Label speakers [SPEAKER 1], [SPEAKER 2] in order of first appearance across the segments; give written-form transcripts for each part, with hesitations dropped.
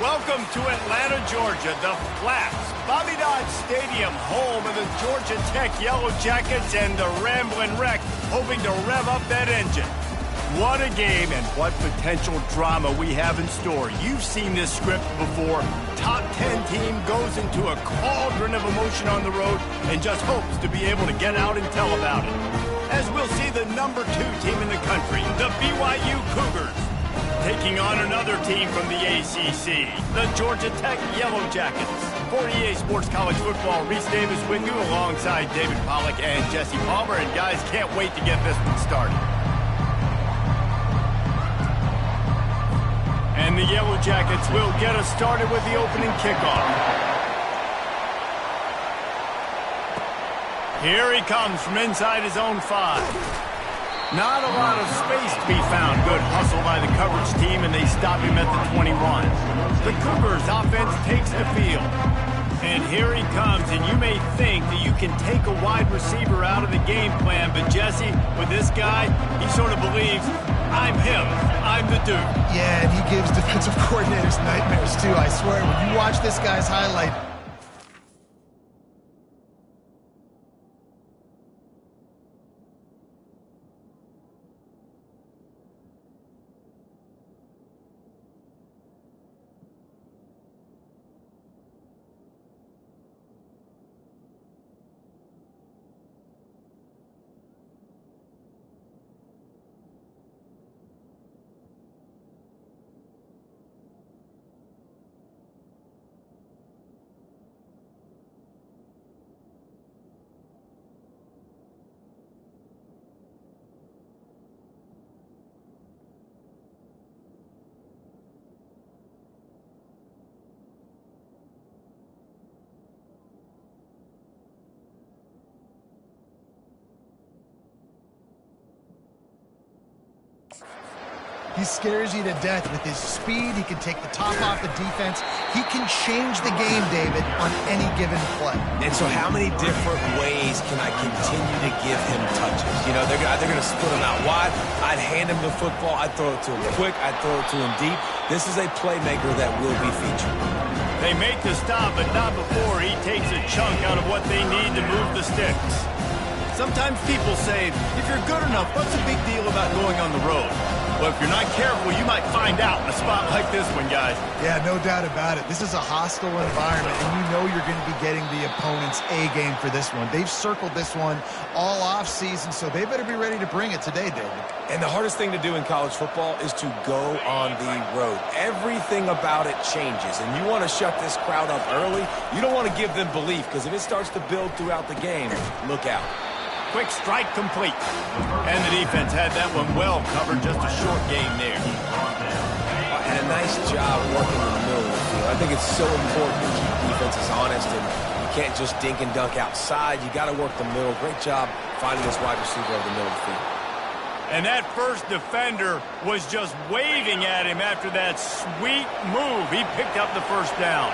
[SPEAKER 1] Welcome to Atlanta, Georgia, the Flats, Bobby Dodd Stadium, home of the Georgia Tech Yellow Jackets and the Ramblin' Wreck, hoping to rev up that engine. What a game and what potential drama we have in store. You've seen this script before. Top 10 team goes into a cauldron of emotion on the road and just hopes to be able to get out and tell about it. As we'll see the number 2 team in the country, the BYU Cougars, taking on another team from the ACC, the Georgia Tech Yellow Jackets. For EA Sports College Football, Reese Davis with you alongside David Pollack and Jesse Palmer. And guys, can't wait to get this one started. And the Yellow Jackets will get us started with the opening kickoff. Here he comes from inside his own 5. Not a lot of space to be found. Good hustle by the coverage team, and they stop him at the 21. The Cougars offense takes the field. And here he comes, and you may think that you can take a wide receiver out of the game plan, but Jesse, with this guy, he sort of believes, I'm him, I'm the dude.
[SPEAKER 2] Yeah, and he gives defensive coordinators nightmares too, I swear. When you watch this guy's highlight, he scares you to death with his speed. He can take the top off the defense. He can change the game, David, on any given play.
[SPEAKER 3] And so how many different ways can I continue to give him touches? You know, they're going to split him out wide. I'd hand him the football. I'd throw it to him quick. I'd throw it to him deep. This is a playmaker that will be featured.
[SPEAKER 1] They make the stop, but not before he takes a chunk out of what they need to move the sticks. Sometimes people say, if you're good enough, what's the big deal about going on the road? Well, if you're not careful, you might find out in a spot like this one, guys.
[SPEAKER 2] Yeah, no doubt about it. This is a hostile environment, and you know you're going to be getting the opponent's A game for this one. They've circled this one all off season, so they better be ready to bring it today, David.
[SPEAKER 3] And the hardest thing to do in college football is to go on the road. Everything about it changes, and you want to shut this crowd up early. You don't want to give them belief, because if it starts to build throughout the game, look out.
[SPEAKER 1] Quick strike complete. And the defense had that one well covered. Just a short game there.
[SPEAKER 3] And a nice job working in the middle of the field. I think it's so important to keep defenses honest, and you can't just dink and dunk outside. You got to work the middle. Great job finding this wide receiver over the middle of the field.
[SPEAKER 1] And that first defender was just waving at him after that sweet move. He picked up the first down.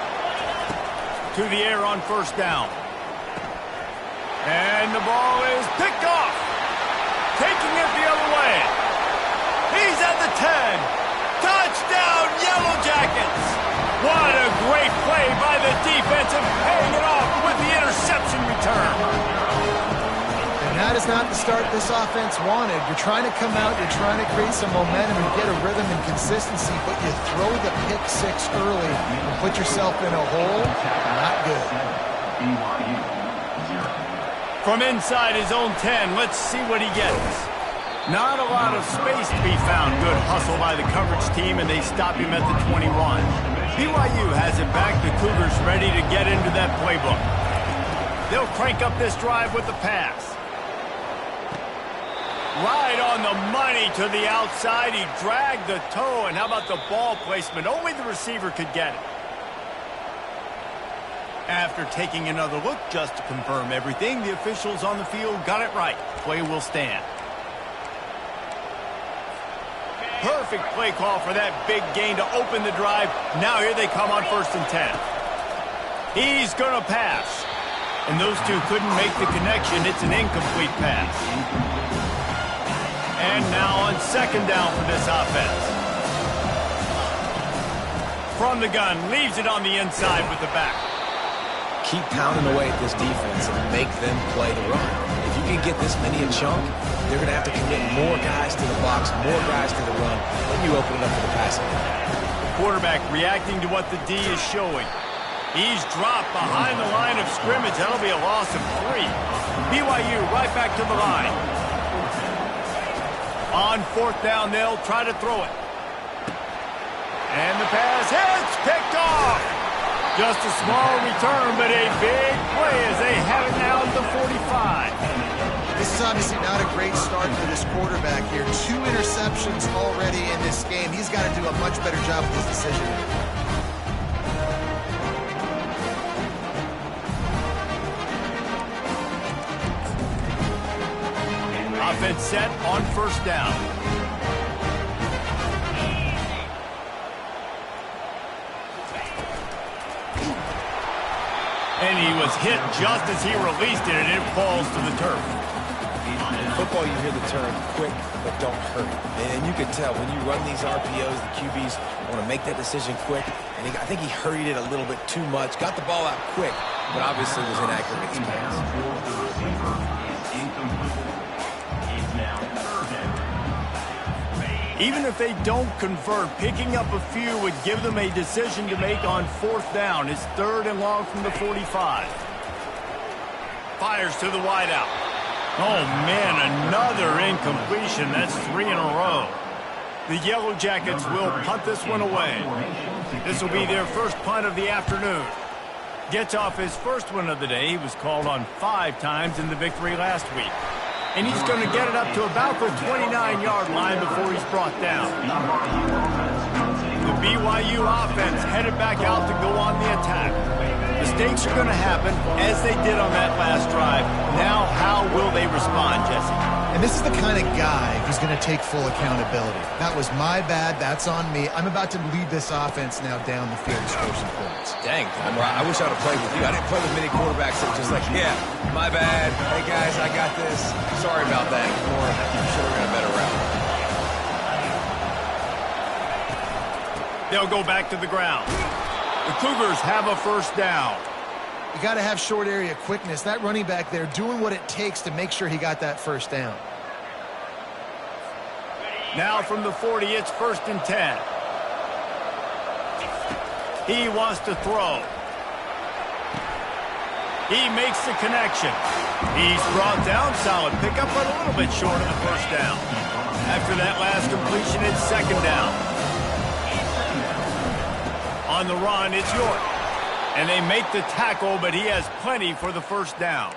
[SPEAKER 1] To the air on first down. And the ball is picked off. Taking it the other way. He's at the 10. Touchdown, Yellow Jackets. What a great play by the defensive, paying it off with the interception return.
[SPEAKER 2] And that is not the start this offense wanted. You're trying to come out, you're trying to create some momentum and get a rhythm and consistency, but you throw the pick 6 early and put yourself in a hole. Not good.
[SPEAKER 1] From inside his own 10, let's see what he gets. Not a lot of space to be found. Good hustle by the coverage team, and they stop him at the 21. BYU has it back. The Cougars ready to get into that playbook. They'll crank up this drive with the pass. Right on the money to the outside. He dragged the toe, and how about the ball placement? Only the receiver could get it. After taking another look just to confirm everything, the officials on the field got it right. Play will stand. Perfect play call for that big gain to open the drive. Now here they come on 1st and 10. He's going to pass. And those two couldn't make the connection. It's an incomplete pass. And now on 2nd down for this offense. From the gun, leaves it on the inside with the back.
[SPEAKER 3] Keep pounding away at this defense and make them play the run. If you can get this many a chunk, they're going to have to commit more guys to the box, more guys to the run, then you open it up for the passing.
[SPEAKER 1] The quarterback reacting to what the D is showing. He's dropped behind the line of scrimmage. That'll be a loss of 3. BYU right back to the line. On 4th down, they'll try to throw it. And the pass hits, picked off. Just a small return, but a big play as they have it now at the 45.
[SPEAKER 2] This is obviously not a great start for this quarterback here. 2 interceptions already in this game. He's got to do a much better job with his decision.
[SPEAKER 1] Offense set on 1st down. And he was hit just as he released it, and it falls to the turf.
[SPEAKER 3] In football, you hear the term quick, but don't hurt. And you can tell when you run these RPOs, the QBs want to make that decision quick. And I think he hurried it a little bit too much. Got the ball out quick, but obviously was inaccurate with his pass.
[SPEAKER 1] Even if they don't convert, picking up a few would give them a decision to make on 4th down. It's 3rd and long from the 45. Fires to the wideout. Oh, man, another incompletion. That's 3 in a row. The Yellow Jackets will punt this one away. This will be their first punt of the afternoon. Gets off his first one of the day. He was called on 5 times in the victory last week. And he's going to get it up to about the 29-yard line before he's brought down. The BYU offense headed back out to go on the attack. Mistakes are going to happen, as they did on that last drive. Now, how will they respond, Jesse?
[SPEAKER 2] And this is the kind of guy who's going to take full accountability. That was my bad. That's on me. I'm about to lead this offense now down the field and score some points.
[SPEAKER 3] Dang, I wish I would have played with you. I didn't play with many quarterbacks that were just like, yeah, my bad. Hey, guys, I got this. Sorry about that. Or I'm sure we're going a better route.
[SPEAKER 1] They'll go back to the ground. The Cougars have a 1st down.
[SPEAKER 2] You got to have short area quickness. That running back there doing what it takes to make sure he got that 1st down.
[SPEAKER 1] Now from the 40, it's 1st and 10. He wants to throw. He makes the connection. He's brought down solid. Pick up a little bit short of the 1st down. After that last completion, it's 2nd down. On the run, it's York. And they make the tackle, but he has plenty for the 1st down.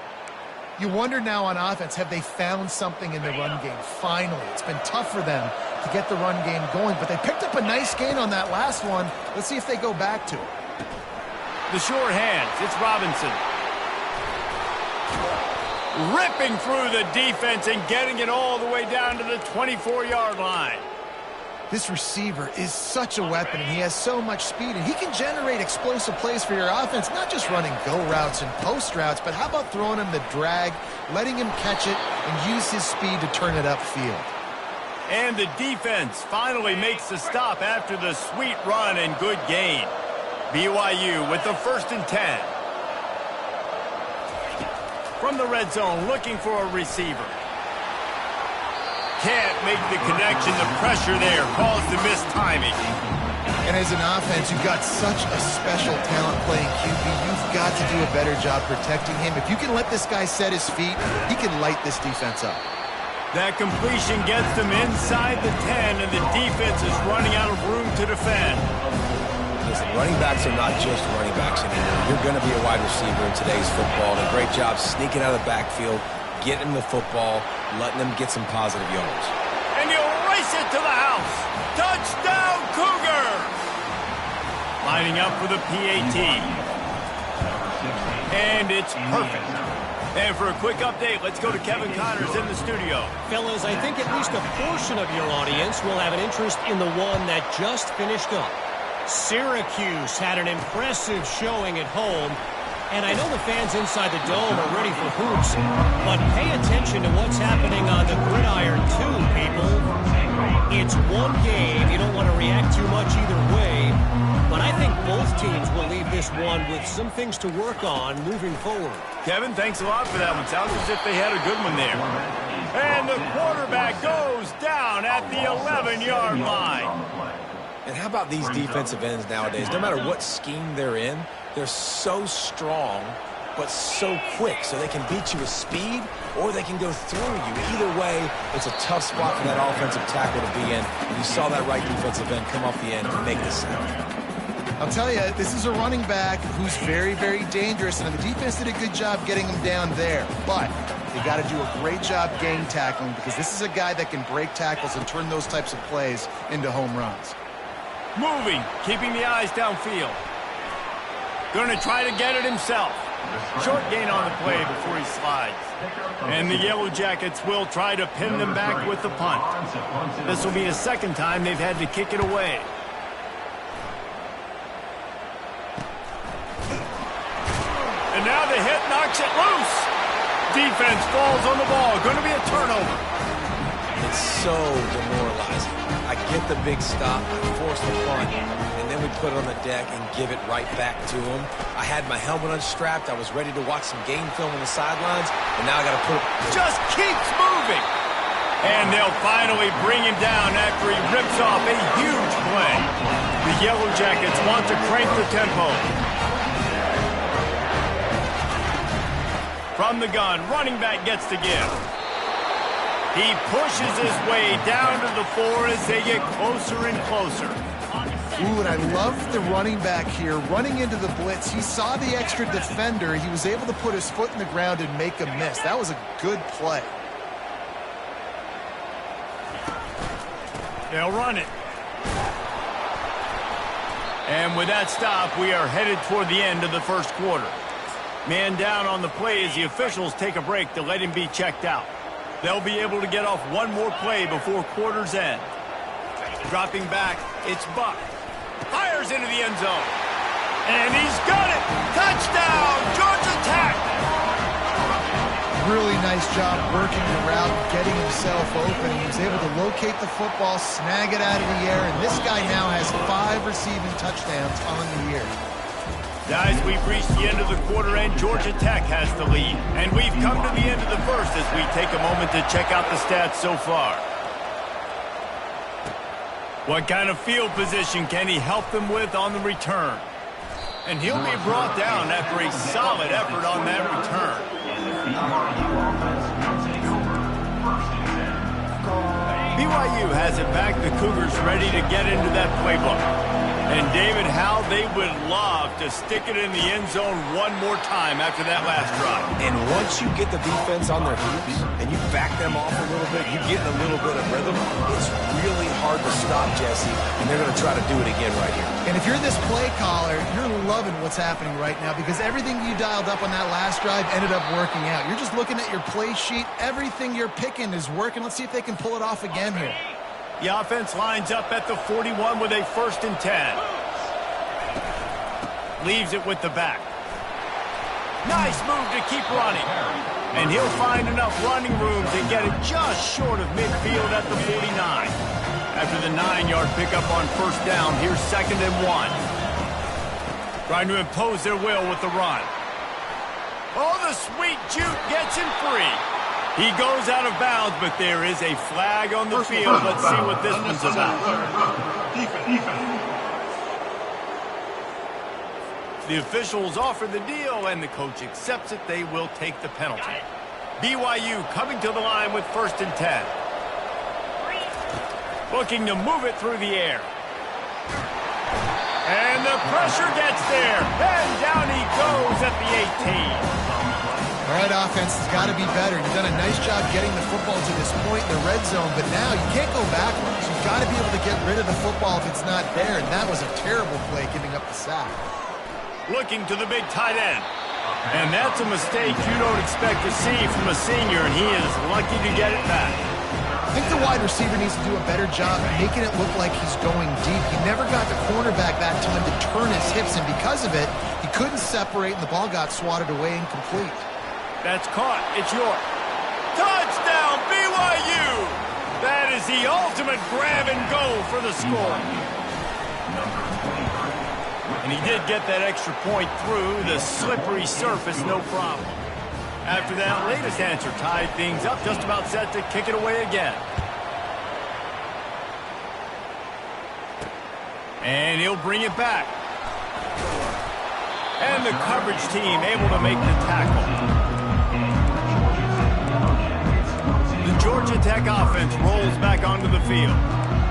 [SPEAKER 2] You wonder now on offense, have they found something in the run game? Finally, it's been tough for them to get the run game going, but they picked up a nice gain on that last one. Let's see if they go back to it.
[SPEAKER 1] The short hands, it's Robinson. Ripping through the defense and getting it all the way down to the 24-yard line.
[SPEAKER 2] This receiver is such a weapon, and he has so much speed, and he can generate explosive plays for your offense, not just running go routes and post routes, but how about throwing him the drag, letting him catch it, and use his speed to turn it upfield.
[SPEAKER 1] And the defense finally makes the stop after the sweet run and good gain. BYU with the 1st and 10. From the red zone, looking for a receiver. Can't make the connection. The pressure there caused the missed timing.
[SPEAKER 2] And as an offense, you've got such a special talent playing QB. You've got to do a better job protecting him. If you can let this guy set his feet, he can light this defense up.
[SPEAKER 1] That completion gets them inside the 10, and the defense is running out of room to defend.
[SPEAKER 3] Listen, running backs are not just running backs anymore. You're going to be a wide receiver in today's football. And a great job sneaking out of the backfield, getting the football, letting them get some positive yards.
[SPEAKER 1] And he'll race it to the house. Touchdown, Cougars! Lining up for the PAT. And it's perfect. And for a quick update, let's go to Kevin Connors in the studio.
[SPEAKER 4] Fellas, I think at least a portion of your audience will have an interest in the one that just finished up. Syracuse had an impressive showing at home. And I know the fans inside the dome are ready for hoops, but pay attention to what's happening on the gridiron too, people. It's one game you don't want to react too much either way, but I think both teams will leave this one with some things to work on moving forward.
[SPEAKER 1] Kevin, thanks a lot for that one. Sounds as if they had a good one there. And the quarterback goes down at the 11-yard line.
[SPEAKER 3] And how about these defensive ends nowadays? No matter what scheme they're in, they're so strong but so quick, so they can beat you with speed or they can go through you. Either way, it's a tough spot for that offensive tackle to be in. And you saw that right defensive end come off the end and make this sound.
[SPEAKER 2] I'll tell you, this is a running back who's very, very dangerous, and the defense did a good job getting him down there. But they got to do a great job gang tackling, because this is a guy that can break tackles and turn those types of plays into home runs.
[SPEAKER 1] Moving, keeping the eyes downfield. Going to try to get it himself. Short gain on the play before he slides. And the Yellow Jackets will try to pin them back with the punt. This will be the second time they've had to kick it away. And now the hit knocks it loose. Defense falls on the ball. Going to be a turnover.
[SPEAKER 3] It's so demoralizing. I get the big stop, I force the punt, and then we put it on the deck and give it right back to him. I had my helmet unstrapped. I was ready to watch some game film on the sidelines, and now I got to put it...
[SPEAKER 1] Just keeps moving. And they'll finally bring him down after he rips off a huge play. The Yellow Jackets want to crank the tempo. From the gun, running back gets to give. He pushes his way down to the 4 as they get closer and closer.
[SPEAKER 2] Ooh, and I love the running back here. Running into the blitz, he saw the extra defender. He was able to put his foot in the ground and make a miss. That was a good play.
[SPEAKER 1] They'll run it. And with that stop, we are headed toward the end of the first quarter. Man down on the play as the officials take a break to let him be checked out. They'll be able to get off one more play before quarter's end. Dropping back, it's Buck. Fires into the end zone. And he's got it! Touchdown! Georgia Tech!
[SPEAKER 2] Really nice job working the route, getting himself open. He was able to locate the football, snag it out of the air, and this guy now has 5 receiving touchdowns on the year.
[SPEAKER 1] Guys, we've reached the end of the quarter, and Georgia Tech has the lead. And we've come to the end of the first as we take a moment to check out the stats so far. What kind of field position can he help them with on the return? And he'll be brought down after a solid effort on that return. BYU has it back. The Cougars ready to get into that playbook. And David, how they would love to stick it in the end zone one more time after that last drive.
[SPEAKER 3] And once you get the defense on their heels and you back them off a little bit, you get in a little bit of rhythm, it's really hard to stop, Jesse, and they're going to try to do it again right here.
[SPEAKER 2] And if you're this play caller, you're loving what's happening right now, because everything you dialed up on that last drive ended up working out. You're just looking at your play sheet. Everything you're picking is working. Let's see if they can pull it off again here.
[SPEAKER 1] The offense lines up at the 41 with a 1st and 10. Leaves it with the back. Nice move to keep running. And he'll find enough running room to get it just short of midfield at the 49. After the 9-yard pickup on 1st down, here's 2nd and 1. Trying to impose their will with the run. Oh, the sweet juke gets him free. He goes out of bounds, but there is a flag on the field. Let's see what this one's about. The officials offer the deal, and the coach accepts it. They will take the penalty. BYU coming to the line with 1st and 10. Looking to move it through the air. And the pressure gets there. And down he goes at the 18.
[SPEAKER 2] All right, offense has got to be better. You've done a nice job getting the football to this point in the red zone, but now you can't go backwards. You've got to be able to get rid of the football if it's not there, and that was a terrible play giving up the sack.
[SPEAKER 1] Looking to the big tight end. And that's a mistake you don't expect to see from a senior, and he is lucky to get it back.
[SPEAKER 2] I think the wide receiver needs to do a better job making it look like he's going deep. He never got the cornerback that time to turn his hips, and because of it, he couldn't separate, and the ball got swatted away incomplete.
[SPEAKER 1] That's caught. It's yours. Touchdown, BYU! That is the ultimate grab and go for the score. And he did get that extra point through the slippery surface, no problem. After that latest answer tied things up, just about set to kick it away again. And he'll bring it back. And the coverage team able to make the tackle. The Georgia Tech offense rolls back onto the field.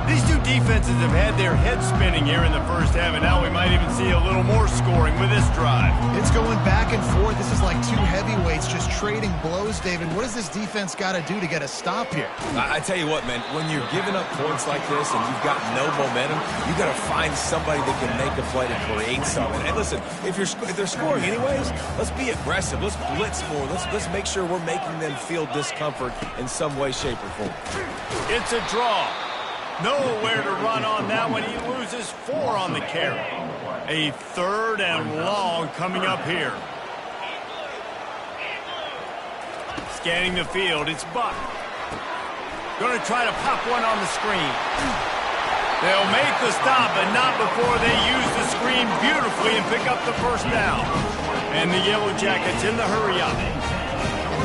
[SPEAKER 1] These two defenses have had their heads spinning here in the first half, and now we might even see a little more scoring with this drive.
[SPEAKER 2] It's going back and forth. This is like two heavyweights just trading blows, David. What does this defense got to do to get a stop here?
[SPEAKER 3] I tell you what, man, when you're giving up points like this and you've got no momentum, you got to find somebody that can make a play to create something. And listen, if they're scoring anyways, let's be aggressive. Let's blitz more. Let's make sure we're making them feel discomfort in some way, shape, or form.
[SPEAKER 1] It's a draw. Nowhere to run on that one. He loses 4 on the carry. A 3rd and long coming up here. Scanning the field, it's Buck. Going to try to pop one on the screen. They'll make the stop, but not before they use the screen beautifully and pick up the first down. And the Yellow Jackets in the hurry-up.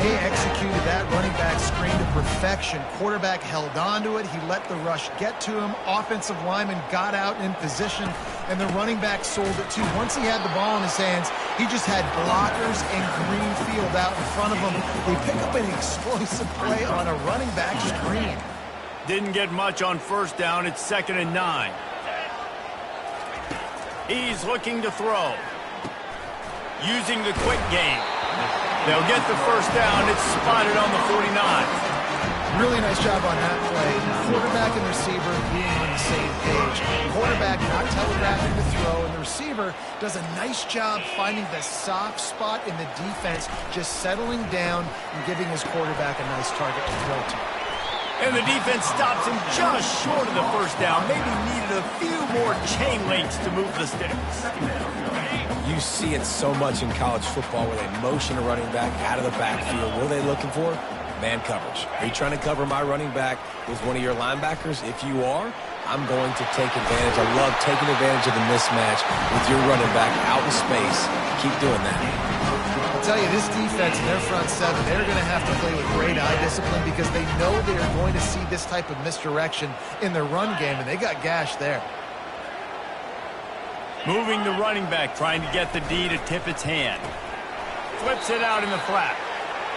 [SPEAKER 2] They executed that running back screen to perfection. Quarterback held on to it. He let the rush get to him. Offensive lineman got out in position, and the running back sold it too. Once he had the ball in his hands, he just had blockers and green field out in front of him. They pick up an explosive play on a running back screen.
[SPEAKER 1] Didn't get much on first down. It's 2nd and 9. He's looking to throw. Using the quick game. They'll get the first down. It's spotted on the 49.
[SPEAKER 2] Really nice job on that play. Quarterback and receiver being on the same page. Quarterback not telegraphing the throw, and the receiver does a nice job finding the soft spot in the defense, just settling down and giving his quarterback a nice target to throw to.
[SPEAKER 1] And the defense stops him just short of the first down. Maybe needed a few more chain links to move the sticks.
[SPEAKER 3] You see it so much in college football where they motion a running back out of the backfield. What are they looking for? Man coverage. Are you trying to cover my running back with one of your linebackers? If you are, I'm going to take advantage. I love taking advantage of the mismatch with your running back out in space. Keep doing that.
[SPEAKER 2] I'll tell you, this defense in their front seven, they're going to have to play with great eye discipline because they know they are going to see this type of misdirection in their run game, and they got gashed there.
[SPEAKER 1] Moving the running back, trying to get the D to tip its hand. Flips it out in the flat.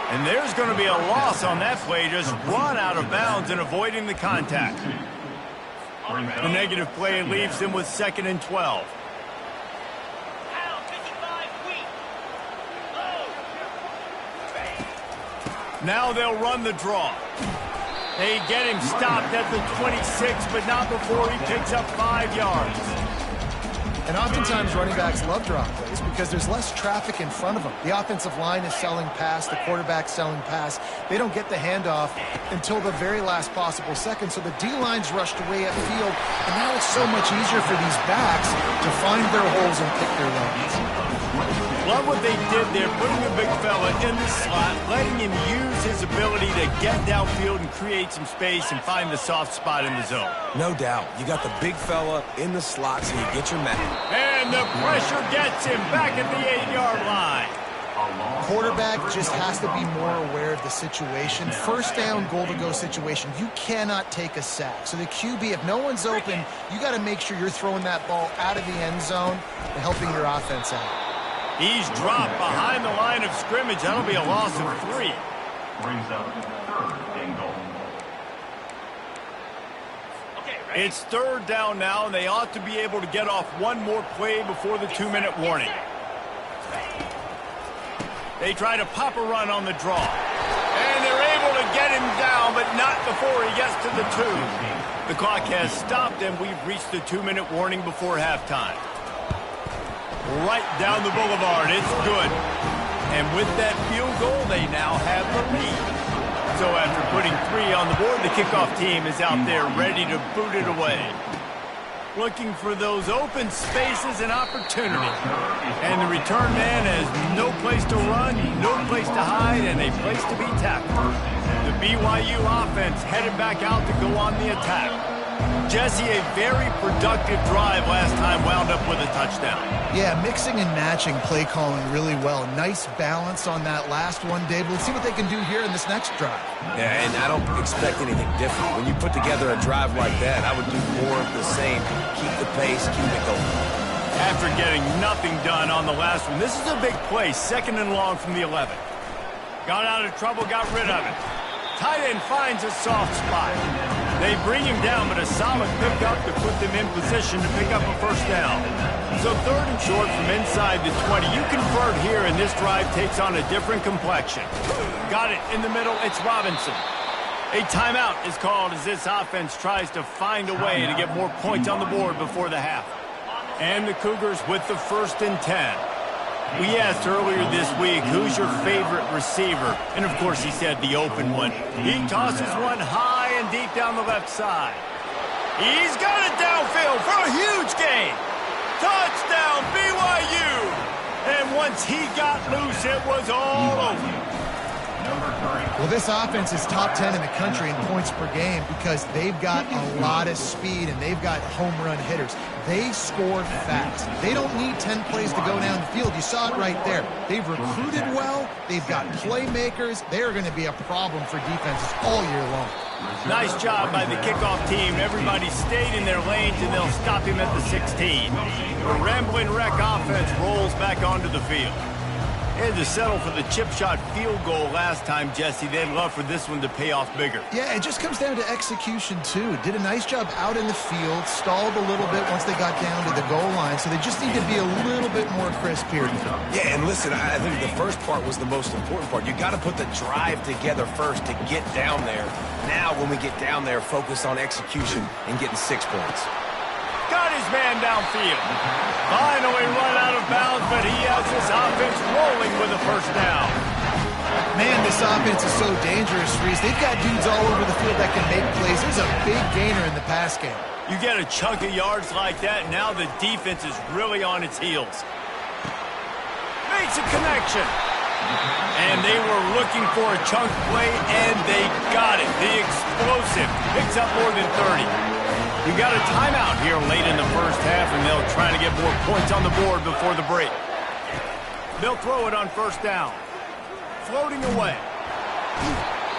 [SPEAKER 1] And there's going to be a loss on that play, just run out of bounds and avoiding the contact. The negative play leaves him with 2nd and 12. Now they'll run the draw. They get him stopped at the 26, but not before he picks up 5 yards.
[SPEAKER 2] And oftentimes running backs love drop plays because there's less traffic in front of them. The offensive line is selling pass, the quarterback's selling pass. They don't get the handoff until the very last possible second, so the D-line's rushed away upfield, and now it's so much easier for these backs to find their holes and pick their lanes.
[SPEAKER 1] Love what they did there, putting the big fella in the slot, letting him use his ability to get downfield and create some space and find the soft spot in the zone.
[SPEAKER 3] No doubt. You got the big fella in the slot so you get your man.
[SPEAKER 1] And the pressure gets him back at the 8-yard line.
[SPEAKER 2] Quarterback just has to be more aware of the situation. First down, goal-to-go situation. You cannot take a sack. So the QB, if no one's open, you got to make sure you're throwing that ball out of the end zone and helping your offense out.
[SPEAKER 1] He's dropped behind the line of scrimmage. That'll be a loss of 3.
[SPEAKER 5] Brings up 3rd and goal.
[SPEAKER 1] It's 3rd down now, and they ought to be able to get off one more play before the 2-minute warning. They try to pop a run on the draw. And they're able to get him down, but not before he gets to the 2. The clock has stopped, and we've reached the 2-minute warning before halftime. Right down the boulevard. It's good. And with that field goal, they now have the lead. So after putting 3 on the board, the kickoff team is out there ready to boot it away. Looking for those open spaces and opportunity. And the return man has no place to run, no place to hide, and a place to be tackled. The BYU offense headed back out to go on the attack. Jesse, a very productive drive last time wound up with a touchdown.
[SPEAKER 2] Yeah, mixing and matching play calling really well. Nice balance on that last one, Dave. Let's see what they can do here in this next drive.
[SPEAKER 3] Yeah, and I don't expect anything different. When you put together a drive like that, I would do more of the same. Keep the pace, keep it going.
[SPEAKER 1] After getting nothing done on the last one, this is a big play, 2nd and long from the 11. Got out of trouble, got rid of it. Tight end finds a soft spot. They bring him down, but a solid pickup to put them in position to pick up a first down. So 3rd and short from inside the 20. You convert here, and this drive takes on a different complexion. Got it in the middle. It's Robinson. A timeout is called as this offense tries to find a way to get more points on the board before the half. And the Cougars with the 1st and 10. We asked earlier this week, who's your favorite receiver? And, of course, he said the open one. He tosses one high and deep down the left side. He's got it downfield for a huge gain. Touchdown, BYU! And once he got loose, it was all over.
[SPEAKER 2] Well, this offense is top 10 in the country in points per game because they've got a lot of speed and they've got home run hitters. They score fast. They don't need 10 plays to go down the field. You saw it right there. They've recruited well. They've got playmakers. They're going to be a problem for defenses all year long.
[SPEAKER 1] Nice job by the kickoff team. Everybody stayed in their lanes, and they'll stop him at the 16. The Ramblin' Wreck offense rolls back onto the field. They had to settle for the chip shot field goal last time, Jesse. They'd love for this one to pay off bigger.
[SPEAKER 2] Yeah, it just comes down to execution, too. Did a nice job out in the field, stalled a little bit once they got down to the goal line, so they just need to be a little bit more crisp here.
[SPEAKER 3] Yeah, and listen, I think the first part was the most important part. You got to put the drive together first to get down there. Now, when we get down there, focus on execution and getting 6 points.
[SPEAKER 1] Got his man downfield. Finally run out of bounds, but he has this offense rolling with a first down.
[SPEAKER 2] Man, this offense is so dangerous, Reese. They've got dudes all over the field that can make plays. There's a big gainer in the pass game.
[SPEAKER 1] You get a chunk of yards like that, now the defense is really on its heels. Makes a connection. And they were looking for a chunk play, and they got it. The explosive picks up more than 30. You got a timeout here late in the first half, and they'll try to get more points on the board before the break. They'll throw it on first down. Floating away.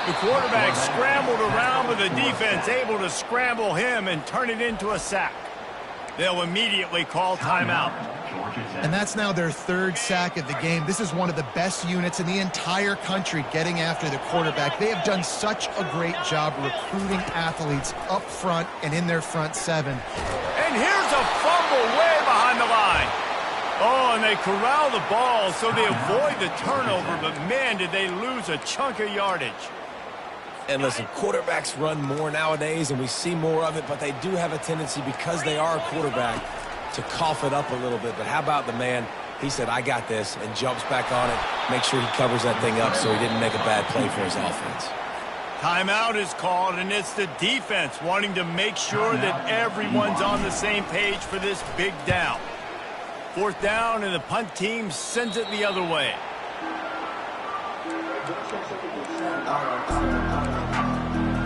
[SPEAKER 1] The quarterback scrambled around with the defense, able to scramble him and turn it into a sack. They'll immediately call timeout.
[SPEAKER 2] And that's now their 3rd sack of the game. This is one of the best units in the entire country getting after the quarterback. They have done such a great job recruiting athletes up front and in their front 7.
[SPEAKER 1] And here's a fumble way behind the line. Oh, and they corral the ball so they avoid the turnover, but man, did they lose a chunk of yardage.
[SPEAKER 3] And listen, quarterbacks run more nowadays, and we see more of it, but they do have a tendency, because they are a quarterback, to cough it up a little bit. But how about the man? He said, I got this, and jumps back on it, make sure he covers that thing up so he didn't make a bad play for his offense.
[SPEAKER 1] Timeout is called, and it's the defense wanting to make sure that everyone's on the same page for this big down. 4th down, and the punt team sends it the other way.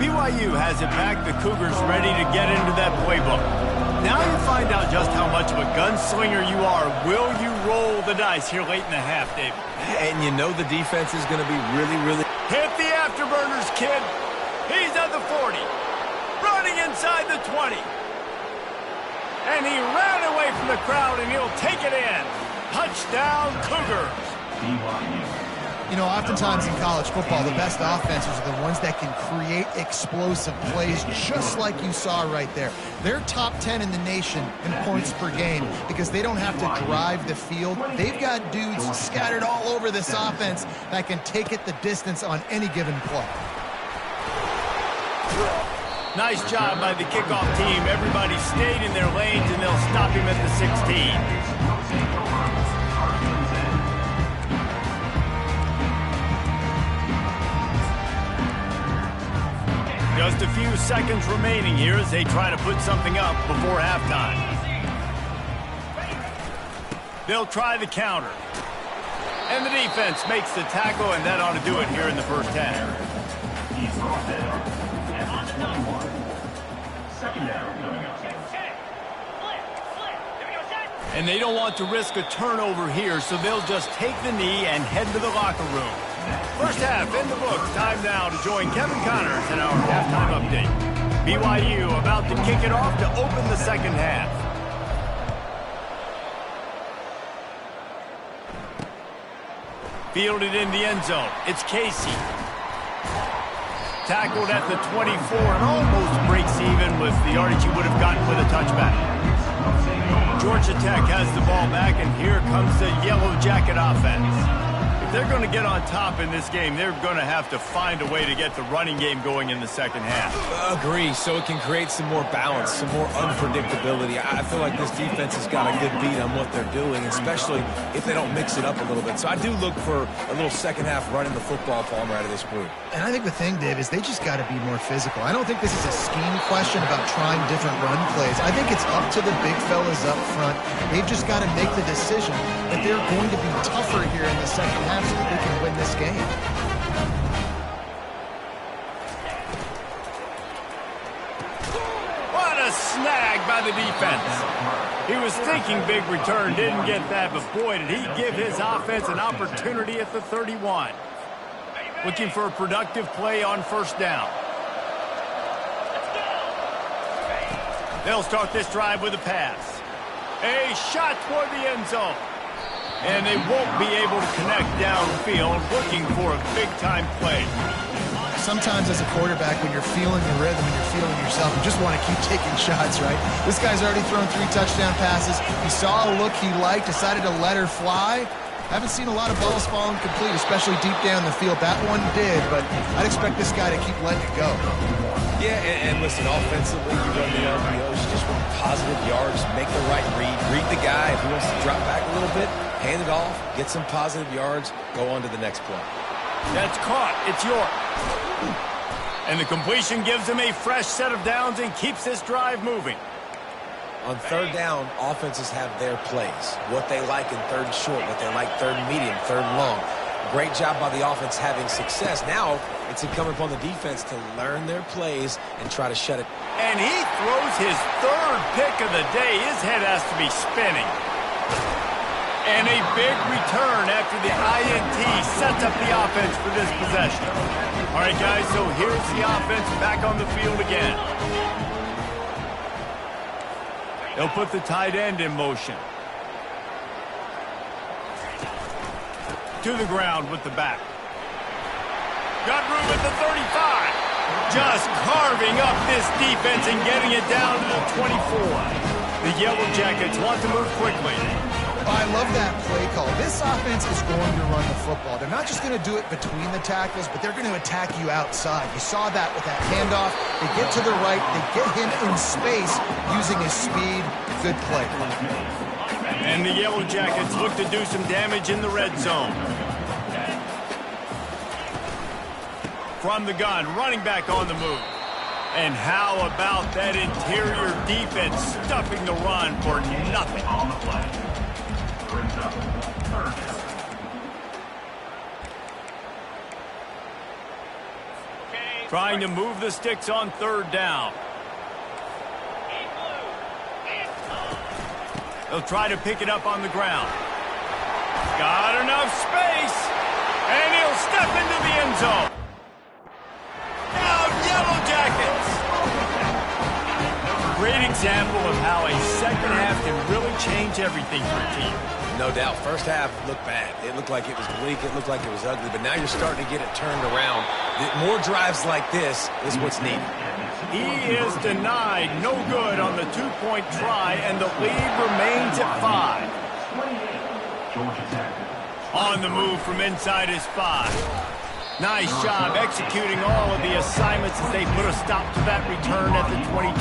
[SPEAKER 1] BYU has it back. The Cougars ready to get into that playbook. Now you find out just how much of a gunslinger you are. Will you roll the dice here late in the half, David?
[SPEAKER 3] And you know the defense is going to be really...
[SPEAKER 1] Hit the afterburners, kid. He's at the 40. Running inside the 20. And he ran away from the crowd, and he'll take it in. Touchdown, Cougars.
[SPEAKER 2] You know, oftentimes in college football, the best offenses are the ones that can create explosive plays, just like you saw right there. They're top 10 in the nation in points per game because they don't have to drive the field. They've got dudes scattered all over this offense that can take it the distance on any given play.
[SPEAKER 1] Nice job by the kickoff team. Everybody stayed in their lanes, and they'll stop him at the 16. Just a few seconds remaining here as they try to put something up before halftime. They'll try the counter. And the defense makes the tackle, and that ought to do it here in the first half.
[SPEAKER 5] He's brought down at the 21. Second down coming up.
[SPEAKER 1] And they don't want to risk a turnover here, so they'll just take the knee and head to the locker room. First half in the books. Time now to join Kevin Connors in our halftime update. BYU about to kick it off to open the second half. Fielded in the end zone. It's Casey. Tackled at the 24 and almost breaks even with the yardage he would have gotten with a touchback. Georgia Tech has the ball back, and here comes the Yellow Jacket offense. If they're going to get on top in this game, they're going to have to find a way to get the running game going in the second half.
[SPEAKER 3] Agree, so it can create some more balance, some more unpredictability. I feel like this defense has got a good beat on what they're doing, especially if they don't mix it up a little bit. So I do look for a little second half running the football, Palmer, out of this group.
[SPEAKER 2] And I think the thing, Dave, is they just got to be more physical. I don't think this is a scheme question about trying different run plays. I think it's up to the big fellas up front. They've just got to make the decision that they're going to be tougher here in the second half so that they can win this game.
[SPEAKER 1] What a snag by the defense. He was thinking big return, didn't get that, but boy, did he give his offense an opportunity at the 31. Looking for a productive play on first down. They'll start this drive with a pass. A shot toward the end zone. And they won't be able to connect downfield, looking for a big-time play.
[SPEAKER 2] Sometimes as a quarterback, when you're feeling the rhythm and you're feeling yourself, you just want to keep taking shots, right? This guy's already thrown 3 touchdown passes. He saw a look he liked, decided to let her fly. Haven't seen a lot of balls falling complete, especially deep down the field. That one did, but I'd expect this guy to keep letting it go.
[SPEAKER 3] Yeah, and listen, offensively, you run the RPOs, you just want positive yards, make the right read the guy. If he wants to drop back a little bit, hand it off, get some positive yards, go on to the next play.
[SPEAKER 1] That's caught. It's York. And the completion gives him a fresh set of downs and keeps this drive moving.
[SPEAKER 3] On third down, offenses have their plays, what they like in third and short, what they like third and medium, third and long. Great job by the offense having success. Now it's incumbent upon the defense to learn their plays and try to shut it.
[SPEAKER 1] And he throws his third pick of the day. His head has to be spinning. And a big return after the INT sets up the offense for this possession. All right, guys, so here's the offense back on the field again. They'll put the tight end in motion. To the ground with the back. Got room at the 35. Just carving up this defense and getting it down to the 24. The Yellow Jackets want to move quickly.
[SPEAKER 2] I love that play call. This offense is going to run the football. They're not just going to do it between the tackles, but they're going to attack you outside. You saw that with that handoff. They get to the right. They get him in space using his speed. Good play.
[SPEAKER 1] And the Yellow Jackets look to do some damage in the red zone. From the gun, running back on the move. And how about that interior defense stuffing the run for nothing?
[SPEAKER 5] On the play. Brings up third down.
[SPEAKER 1] Trying to move the sticks on third down. They'll try to pick it up on the ground. Got enough space. And he'll step into the end zone. Now Yellow Jackets. Great example of how a second half can really change everything for a team.
[SPEAKER 3] No doubt. First half looked bad. It looked like it was bleak. It looked like it was ugly. But now you're starting to get it turned around. More drives like this is what's needed.
[SPEAKER 1] He is denied. No good on the two-point try, and the lead remains at 5.
[SPEAKER 5] Georgia Tech.
[SPEAKER 1] On the move from inside his 5. Nice job executing all of the assignments as they put a stop to that return at the 22.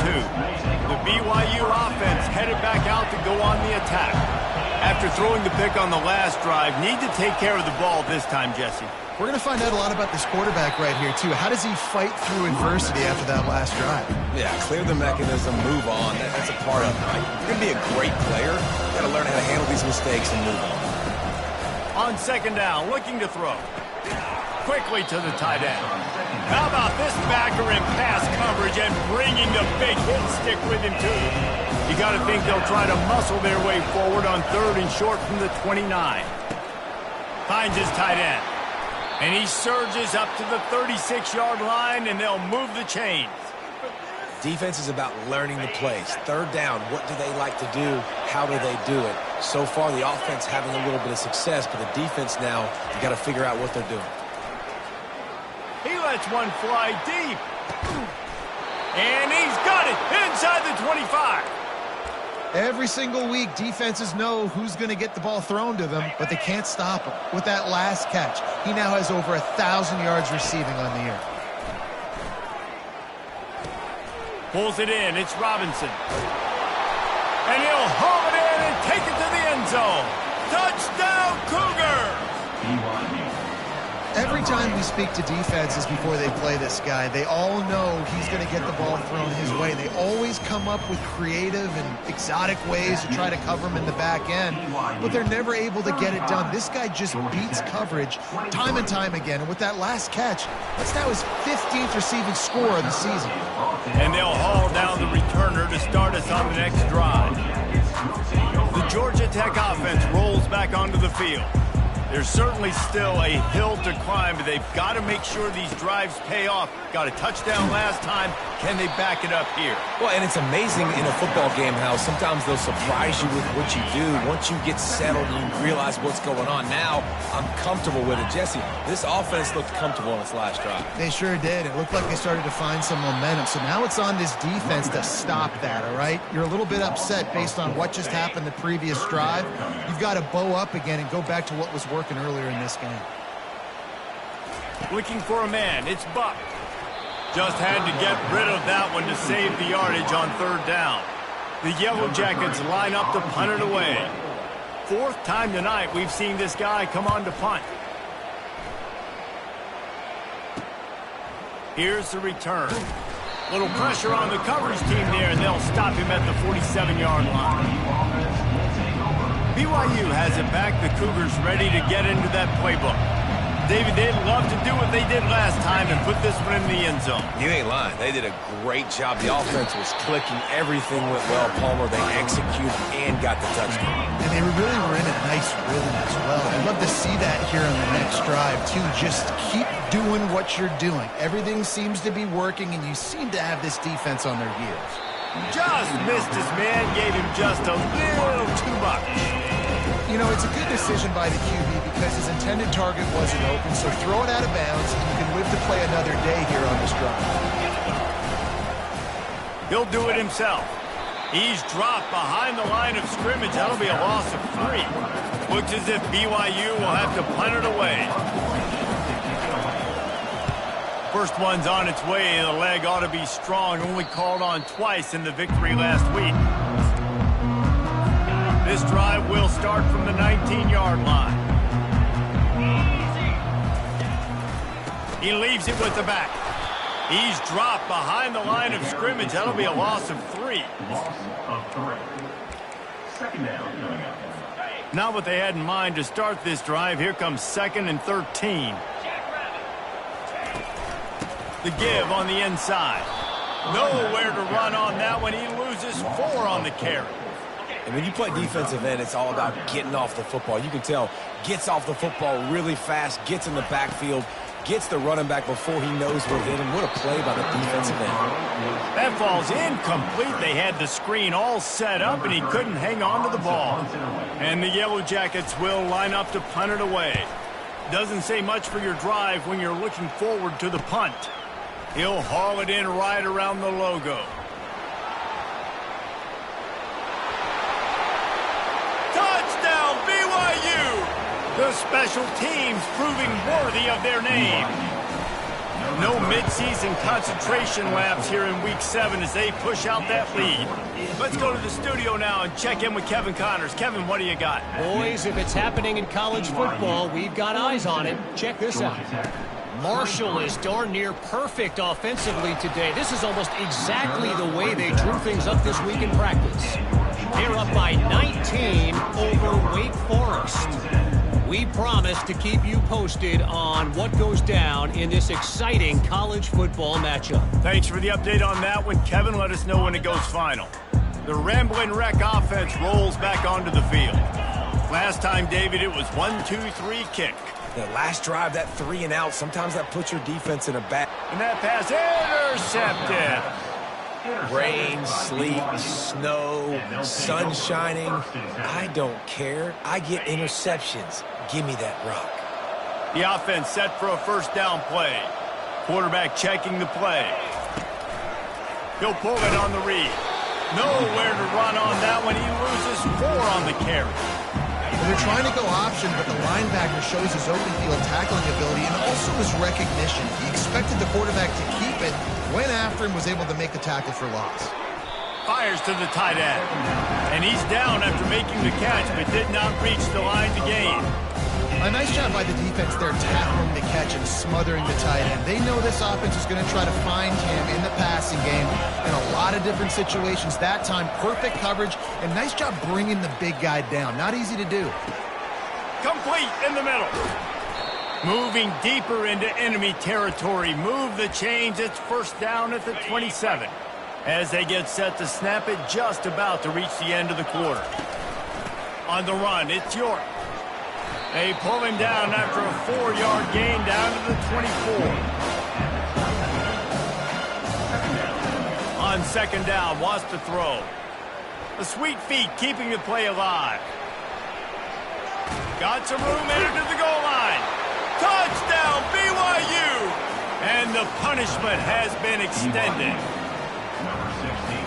[SPEAKER 1] The BYU offense headed back out to go on the attack. After throwing the pick on the last drive, need to take care of the ball this time, Jesse.
[SPEAKER 2] We're going to find out a lot about this quarterback right here, too. How does he fight through adversity after that last drive?
[SPEAKER 3] Yeah, clear the mechanism, move on. That's a part of it, right? You're going to be a great player. You've got to learn how to handle these mistakes and move on.
[SPEAKER 1] On second down, looking to throw. quickly to the tight end. How about this backer in pass coverage and bringing the big hit stick with him, too? You got to think they'll try to muscle their way forward on 3rd and short from the 29. Finds his tight end. And he surges up to the 36-yard line, and they'll move the chains.
[SPEAKER 3] Defense is about learning the plays. 3rd down, what do they like to do? How do they do it? So far, the offense having a little bit of success, but the defense now, you got to figure out what they're doing.
[SPEAKER 1] He lets one fly deep. And he's got it inside the 25.
[SPEAKER 2] Every single week, defenses know who's going to get the ball thrown to them, but they can't stop him. With that last catch, he now has over 1,000 yards receiving on the year.
[SPEAKER 1] Pulls it in. It's Robinson. And he'll haul it in and take it to the end zone. Touchdown, Cougars!
[SPEAKER 2] Every time we speak to defenses before they play this guy, they all know he's going to get the ball thrown his way. They always come up with creative and exotic ways to try to cover him in the back end, but they're never able to get it done. This guy just beats coverage time and time again, and with that last catch, that's now his 15th receiving score of the season.
[SPEAKER 1] And they'll haul down the returner to start us on the next drive. The Georgia Tech offense rolls back onto the field. There's certainly still a hill to climb, but they've got to make sure these drives pay off. Got a touchdown last time. Can they back it up here?
[SPEAKER 3] Well, and it's amazing in a football game how sometimes they'll surprise you with what you do. Once you get settled and you realize what's going on, now I'm comfortable with it. Jesse, this offense looked comfortable on its last drive.
[SPEAKER 2] They sure did. It looked like they started to find some momentum. So now it's on this defense to stop that, all right? You're a little bit upset based on what just happened the previous drive. You've got to bow up again and go back to what was working earlier in this game.
[SPEAKER 1] Looking for a man. It's Buck. Just had to get rid of that one to save the yardage on 3rd down. The Yellow Jackets line up to punt it away. 4th time tonight we've seen this guy come on to punt. Here's the return. Little pressure on the coverage team there, and they'll stop him at the 47-yard line. BYU has it back. The Cougars ready to get into that playbook. David, they'd love to do what they did last time and put this one in the end zone.
[SPEAKER 3] You ain't lying. They did a great job. The offense was clicking. Everything went well, Palmer. They executed and got the touchdown.
[SPEAKER 2] And they really were in a nice rhythm as well. I'd love to see that here on the next drive, too. Just keep doing what you're doing. Everything seems to be working, and you seem to have this defense on their heels.
[SPEAKER 1] Just missed his man. Gave him just a little too much.
[SPEAKER 2] You know, it's a good decision by the QB because his intended target wasn't open, so throw it out of bounds, and you can live to play another day here on this drive.
[SPEAKER 1] He'll do it himself. He's dropped behind the line of scrimmage. That'll be a loss of 3. Looks as if BYU will have to punt it away. First one's on its way. The leg ought to be strong. Only called on twice in the victory last week. This drive will start from the 19-yard line. He leaves it with the back. He's dropped behind the line of scrimmage. That'll be a loss of 3.
[SPEAKER 5] Loss of 3. 2nd down coming up.
[SPEAKER 1] Not what they had in mind to start this drive. Here comes 2nd and 13. The give on the inside. Nowhere to run on that one. He loses 4 on the carry.
[SPEAKER 3] And when you play defensive end, it's all about getting off the football. You can tell, gets off the football really fast, gets in the backfield, gets the running back before he knows where hit him. What a play by the defensive end.
[SPEAKER 1] That ball's incomplete. They had the screen all set up, and he couldn't hang on to the ball. And the Yellow Jackets will line up to punt it away. Doesn't say much for your drive when you're looking forward to the punt. He'll haul it in right around the logo. Touchdown, BYU! The special teams proving worthy of their name. No midseason concentration laps here in Week 7 as they push out that lead. Let's go to the studio now and check in with Kevin Connors. Kevin, what do you got?
[SPEAKER 4] Boys, if it's happening in college football, we've got eyes on it. Check this out. Marshall is darn near perfect offensively today. This is almost exactly the way they drew things up this week in practice. They're up by 19 over Wake Forest. We promise to keep you posted on what goes down in this exciting college football matchup.
[SPEAKER 1] Thanks for the update on that one, Kevin. Let us know when it goes final. The Ramblin' Wreck offense rolls back onto the field. Last time, David, it was 1-2-3 kick.
[SPEAKER 3] The last drive, that 3 and out, sometimes that puts your defense in a bad...
[SPEAKER 1] And that pass intercepted.
[SPEAKER 3] Rain, sleet, snow, sun shining. I don't care. I get interceptions. Give me that rock.
[SPEAKER 1] The offense set for a first down play. Quarterback checking the play. He'll pull it on the read. Nowhere to run on that one. He loses 4 on the carry.
[SPEAKER 2] They're trying to go option, but the linebacker shows his open field tackling ability and also his recognition. He expected the quarterback to keep it, went after him, was able to make the tackle for loss.
[SPEAKER 1] Fires to the tight end. And he's down after making the catch, but did not reach the line to gain.
[SPEAKER 2] A nice job by the defense there, tackling the catch and smothering the tight end. They know this offense is going to try to find him in the passing game in a lot of different situations. That time, perfect coverage, and nice job bringing the big guy down. Not easy to do.
[SPEAKER 1] Complete in the middle. Moving deeper into enemy territory. Move the chains. It's first down at the 27. As they get set to snap it, just about to reach the end of the quarter. On the run, it's York. They pull him down after a 4-yard gain down to the 24. On second down, wants to throw. The sweet feet keeping the play alive. Got some room, headed to the goal line. Touchdown, BYU! And the punishment has been extended.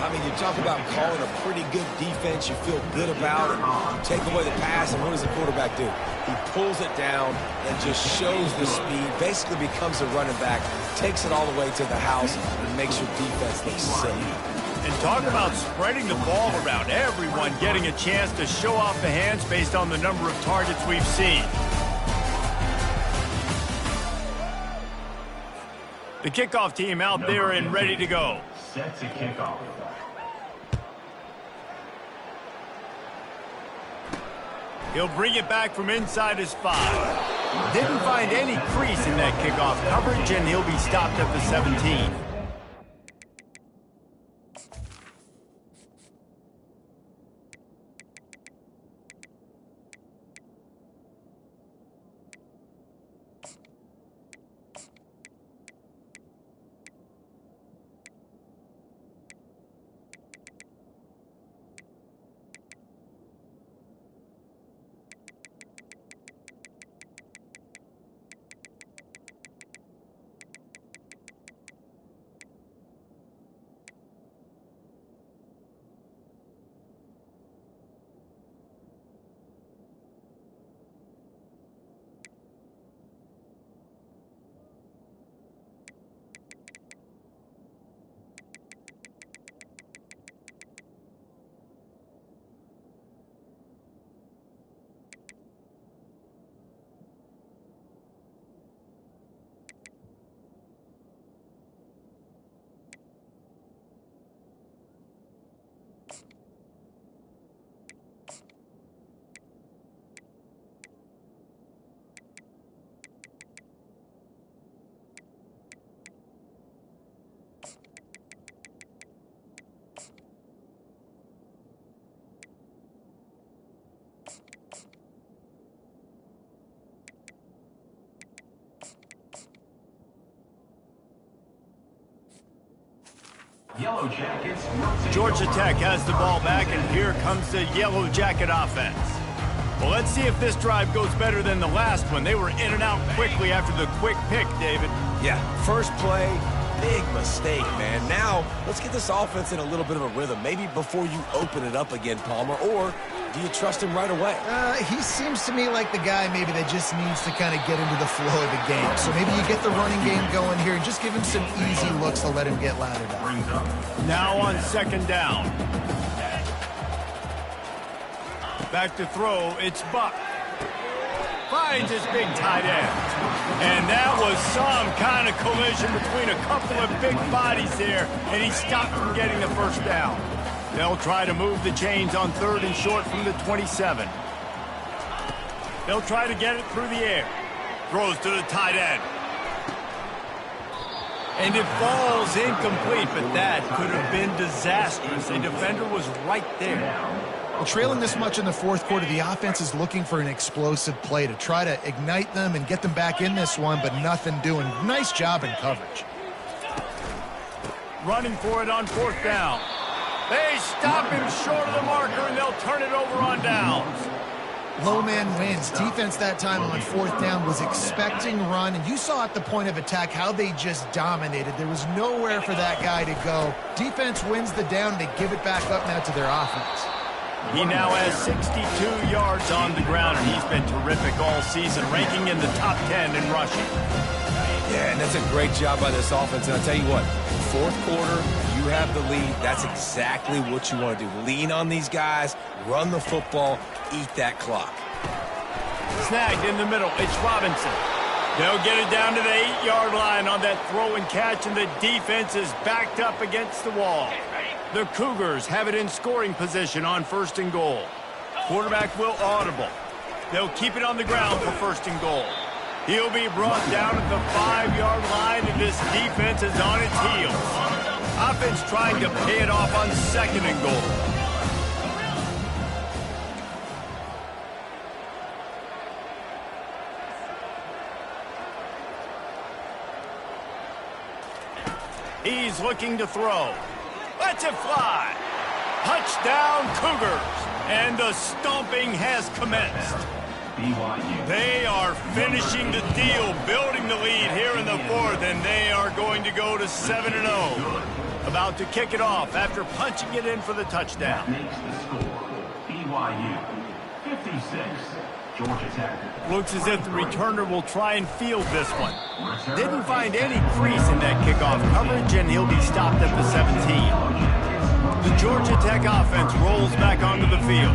[SPEAKER 3] I mean, you talk about calling a pretty good defense you feel good about, and you take away the pass, and what does the quarterback do? He pulls it down and just shows the speed, basically becomes a running back, takes it all the way to the house, and makes your defense look silly.
[SPEAKER 1] And talk about spreading the ball around. Everyone getting a chance to show off the hands based on the number of targets we've seen. The kickoff team out there and ready to go.
[SPEAKER 5] Set to kickoff.
[SPEAKER 1] He'll bring it back from inside his 5. Didn't find any crease in that kickoff coverage, and he'll be stopped at the 17.
[SPEAKER 5] Yellow Jackets.
[SPEAKER 1] Georgia Tech has the ball back, and here comes the Yellow Jacket offense. Well, let's see if this drive goes better than the last one. They were in and out quickly after the quick pick, David.
[SPEAKER 3] Yeah, first play, big mistake, man. Now, let's get this offense in a little bit of a rhythm. Maybe before you open it up again, Palmer, or do you trust him right away?
[SPEAKER 2] He seems to me like the guy maybe that just needs to kind of get into the flow of the game. So maybe you get the running game going here and just give him some easy looks to let him get laddered up.
[SPEAKER 1] Now on second down. Back to throw, it's Buck. Finds his big tight end. And that was some kind of collision between a couple of big bodies there, and he stopped from getting the first down. They'll try to move the chains on third and short from the 27. They'll try to get it through the air. Throws to the tight end. And it falls incomplete, but that could have been disastrous. A defender was right there.
[SPEAKER 2] Well, trailing this much in the fourth quarter, the offense is looking for an explosive play to try to ignite them and get them back in this one, but nothing doing. Nice job in coverage.
[SPEAKER 1] Running for it on fourth down. They stop him short of the marker, and they'll turn it over on downs.
[SPEAKER 2] Low man wins. Defense that time on fourth down was expecting run, and you saw at the point of attack how they just dominated. There was nowhere for that guy to go. Defense wins the down. They give it back up now to their offense.
[SPEAKER 1] He now has 62 yards on the ground, and he's been terrific all season, ranking in the top 10 in rushing.
[SPEAKER 3] Yeah, and that's a great job by this offense. And I'll tell you what, fourth quarter, you have the lead. That's exactly what you want to do. Lean on these guys, run the football, eat that clock.
[SPEAKER 1] Snagged in the middle. It's Robinson. They'll get it down to the 8-yard line on that throw and catch, and the defense is backed up against the wall. The Cougars have it in scoring position on first and goal. Quarterback will audible. They'll keep it on the ground for first and goal. He'll be brought down at the 5-yard line, and this defense is on its heels. Offense trying to pay it off on second and goal. He's looking to throw. Lets it fly. Touchdown, Cougars. And the stomping has commenced. They are finishing the deal, building the lead here in the fourth, and they are going to go to 7-0. About to kick it off after punching it in for the touchdown.
[SPEAKER 5] Makes the score. BYU 56, Georgia Tech.
[SPEAKER 1] Looks as if the returner will try and field this one. Didn't find any crease in that kickoff coverage, and he'll be stopped at the 17. The Georgia Tech offense rolls back onto the field.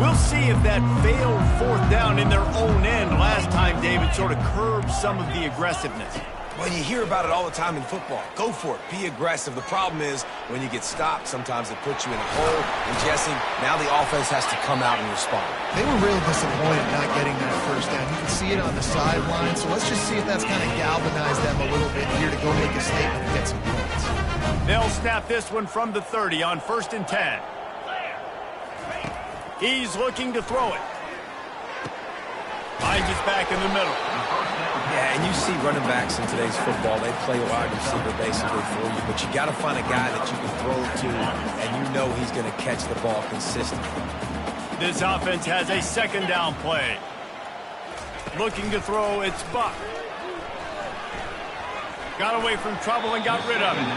[SPEAKER 1] We'll see if that failed fourth down in their own end last time, David, sort of curbed some of the aggressiveness.
[SPEAKER 3] Well, you hear about it all the time in football. Go for it. Be aggressive. The problem is when you get stopped, sometimes it puts you in a hole. And, Jesse, now the offense has to come out and respond.
[SPEAKER 2] They were real disappointed not getting that first down. You can see it on the sideline, so let's just see if that's kind of galvanized them a little bit here to go make a statement and get some points.
[SPEAKER 1] They'll snap this one from the 30 on 1st and 10. He's looking to throw it. Finds his back in the middle.
[SPEAKER 3] Yeah, and you see running backs in today's football, they play wide receiver basically for you, but you got to find a guy that you can throw to, and you know he's going to catch the ball consistently.
[SPEAKER 1] This offense has a second down play. Looking to throw, it's Buck. Got away from trouble and got rid of it.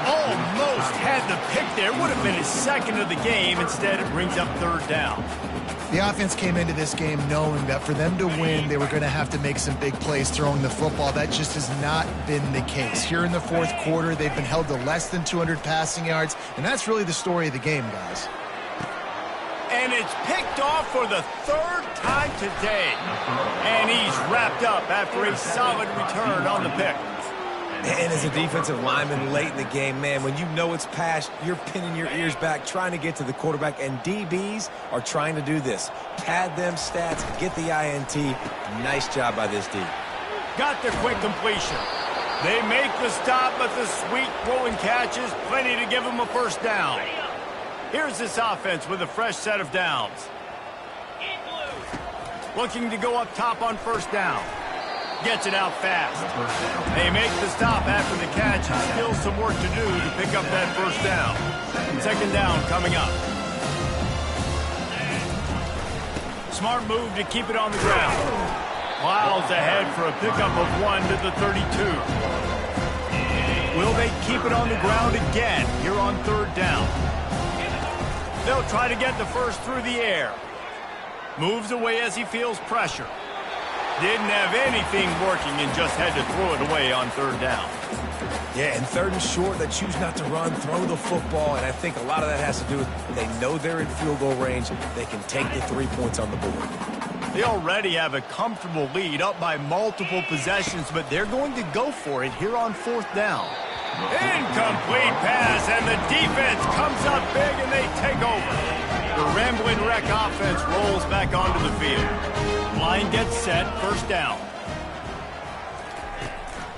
[SPEAKER 1] Almost had the pick there. Would have been his second of the game. Instead, it brings up third down.
[SPEAKER 2] The offense came into this game knowing that for them to win, they were going to have to make some big plays throwing the football. That just has not been the case. Here in the fourth quarter, they've been held to less than 200 passing yards, and that's really the story of the game, guys.
[SPEAKER 1] And it's picked off for the third time today. And he's wrapped up after a solid return on the pick.
[SPEAKER 3] And as a defensive lineman late in the game, man, when you know it's passed, you're pinning your ears back, trying to get to the quarterback, and DBs are trying to do this. Pad them stats, get the INT. Nice job by this D.
[SPEAKER 1] Got the quick completion. They make the stop, but the sweet throw and catch is plenty to give them a first down. Here's this offense with a fresh set of downs. Looking to go up top on first down. Gets it out fast. They make the stop after the catch. Still some work to do to pick up that first down. Second down coming up. Smart move to keep it on the ground. Miles ahead for a pickup of 1 to the 32. Will they keep it on the ground again here on third down? They'll try to get the first through the air. Moves away as he feels pressure. Didn't have anything working and just had to throw it away on third down.
[SPEAKER 3] Yeah, and third and short, they choose not to run, throw the football, and I think a lot of that has to do with they know they're in field goal range. They can take the 3 points on the board.
[SPEAKER 1] They already have a comfortable lead up by multiple possessions, but they're going to go for it here on fourth down. Incomplete pass, and the defense comes up big and they take over. The Ramblin' Wreck offense rolls back onto the field. Line gets set, first down.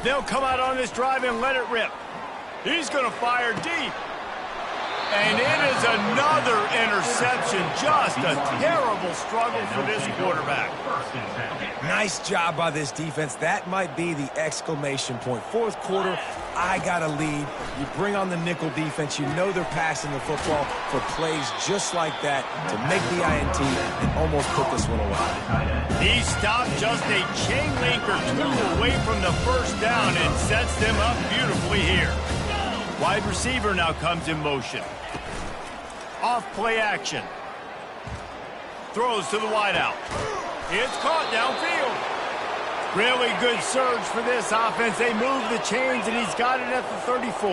[SPEAKER 1] They'll come out on this drive and let it rip. He's going to fire deep. And it is another interception. Just a terrible struggle for this quarterback.
[SPEAKER 3] Nice job by this defense. That might be the exclamation point. Fourth quarter, I got a lead. You bring on the nickel defense. You know they're passing the football for plays just like that to make the INT and almost put this one away.
[SPEAKER 1] He stopped just a chain link or two away from the first down and sets them up beautifully here. Wide receiver now comes in motion. Off play action. Throws to the wideout. It's caught downfield. Really good surge for this offense. They move the chains, and he's got it at the 34.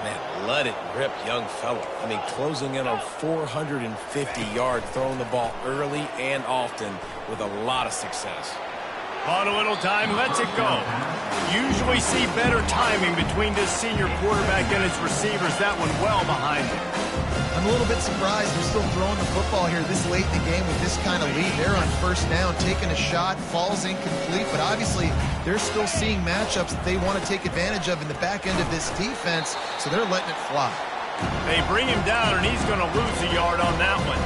[SPEAKER 3] Man, let it rip, young fella. I mean, closing in on 450 yards, throwing the ball early and often with a lot of success.
[SPEAKER 1] On a little time, lets it go. Usually see better timing between this senior quarterback and his receivers. That one well behind him.
[SPEAKER 2] I'm a little bit surprised they're still throwing the football here this late in the game with this kind of lead. They're on first down, taking a shot, falls incomplete, but obviously they're still seeing matchups that they want to take advantage of in the back end of this defense, so they're letting it fly.
[SPEAKER 1] They bring him down, and he's going to lose a yard on that one.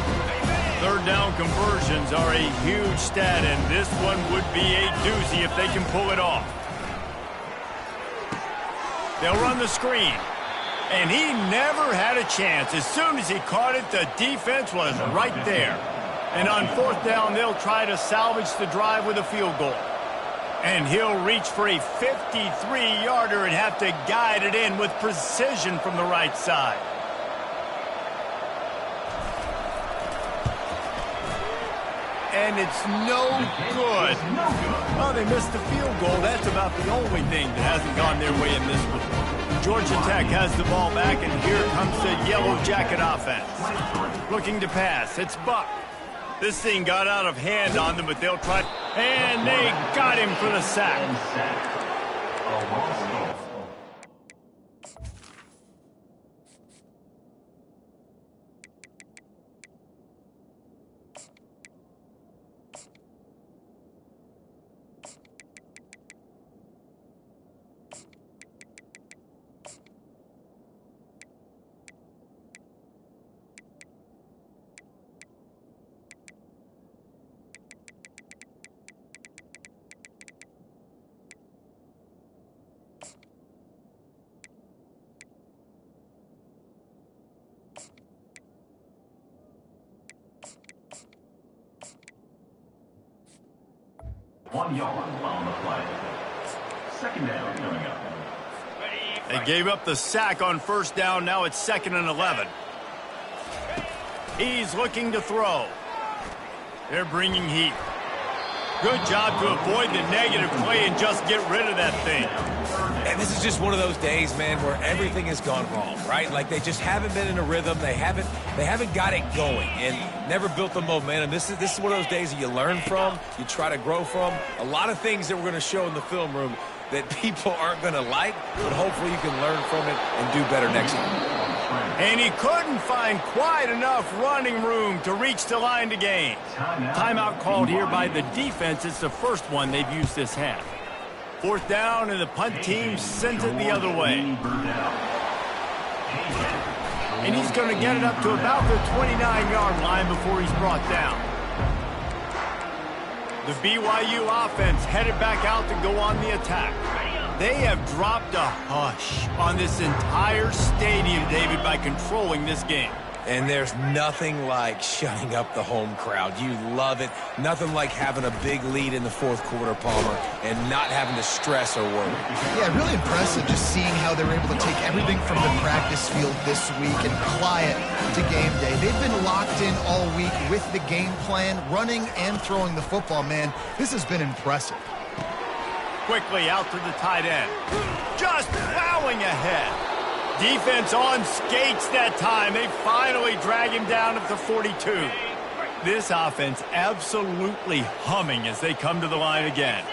[SPEAKER 1] Third down conversions are a huge stat, and this one would be a doozy if they can pull it off. They'll run the screen. And he never had a chance. As soon as he caught it, the defense was right there. And on fourth down, they'll try to salvage the drive with a field goal. And he'll reach for a 53-yarder and have to guide it in with precision from the right side. And it's no good. Oh, they missed the field goal. That's about the only thing that hasn't gone their way in this one. Georgia Tech has the ball back, and here comes the Yellow Jacket offense. Looking to pass. It's Buck. This thing got out of hand on them, but they'll try. And they got him for the sack.
[SPEAKER 5] One yard on the play. Second down coming up.
[SPEAKER 1] They gave up the sack on first down. Now it's 2nd and 11. He's looking to throw. They're bringing heat. Good job to avoid the negative play and just get rid of that thing.
[SPEAKER 3] And this is just one of those days, man, where everything has gone wrong, right? Like they just haven't been in a rhythm. They haven't got it going and never built the momentum. This is one of those days that you learn from, you try to grow from. A lot of things that we're going to show in the film room that people aren't going to like, but hopefully you can learn from it and do better next time.
[SPEAKER 1] And he couldn't find quite enough running room to reach the line to gain. Timeout called here by the defense. It's the first one they've used this half. Fourth down, and the punt team sends it the other way. And he's going to get it up to about the 29-yard line before he's brought down. The BYU offense headed back out to go on the attack. They have dropped a hush on this entire stadium, David, by controlling this game.
[SPEAKER 3] And there's nothing like shutting up the home crowd. You love it. Nothing like having a big lead in the fourth quarter, Palmer, and not having to stress or worry.
[SPEAKER 2] Yeah, really impressive just seeing how they were able to take everything from the practice field this week and apply it to game day. They've been locked in all week with the game plan, running and throwing the football, man. This has been impressive.
[SPEAKER 1] Quickly out to the tight end. Just plowing ahead. Defense on skates that time. They finally drag him down at the 42. This offense absolutely humming as they come to the line again.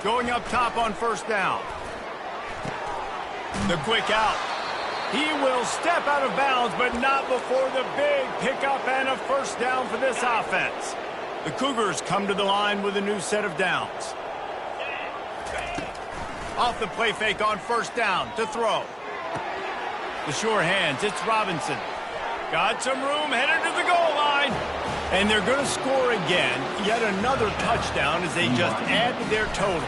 [SPEAKER 1] Going up top on first down. The quick out. He will step out of bounds, but not before the big pickup and a first down for this offense. The Cougars come to the line with a new set of downs. Off the play fake on first down to throw. The sure hands, it's Robinson. Got some room, headed to the goal line. And they're going to score again. Yet another touchdown as they just add to their total.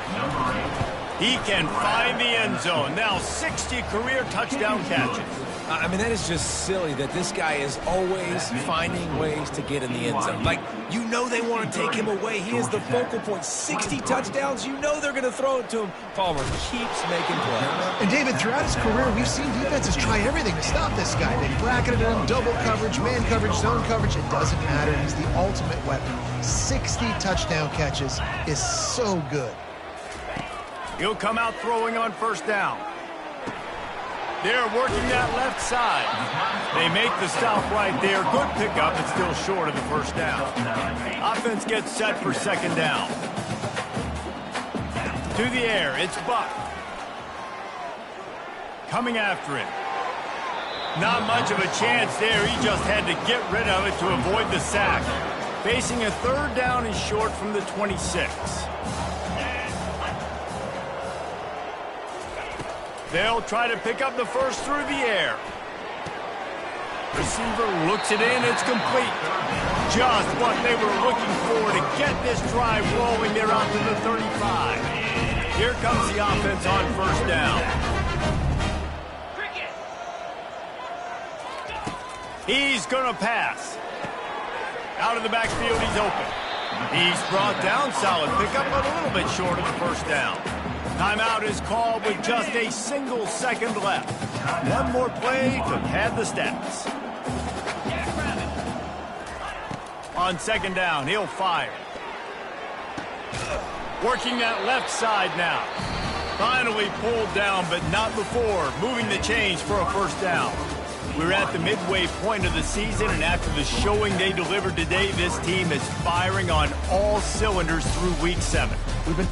[SPEAKER 1] He can find the end zone. Now 60 career touchdown catches.
[SPEAKER 3] I mean, that is just silly that this guy is always finding ways to get in the end zone. Like, you know they want to take him away. He is the focal point. 60 touchdowns, you know they're going to throw it to him. Palmer keeps making plays.
[SPEAKER 2] And David, throughout his career, we've seen defenses try everything to stop this guy. They bracketed him, double coverage, man coverage, zone coverage. It doesn't matter. He's the ultimate weapon. 60 touchdown catches is so good.
[SPEAKER 1] He'll come out throwing on first down. They're working that left side. They make the stop right there. Good pickup, but still short of the first down. Offense gets set for second down. To the air, it's Buck. Coming after it. Not much of a chance there. He just had to get rid of it to avoid the sack. Facing a third down and short from the 26. They'll try to pick up the first through the air. Receiver looks it in. It's complete. Just what they were looking for to get this drive rolling. They're out to the 35. Here comes the offense on first down. He's going to pass. Out of the backfield, he's open. He's brought down. Solid pickup, but a little bit short of the first down. Timeout is called with just a single second left. One more play to pad the stats. On second down, he'll fire. Working that left side now. Finally pulled down, but not before moving the chains for a first down. We're at the midway point of the season, and after the showing they delivered today, this team is firing on all cylinders through Week 7.
[SPEAKER 2] We've been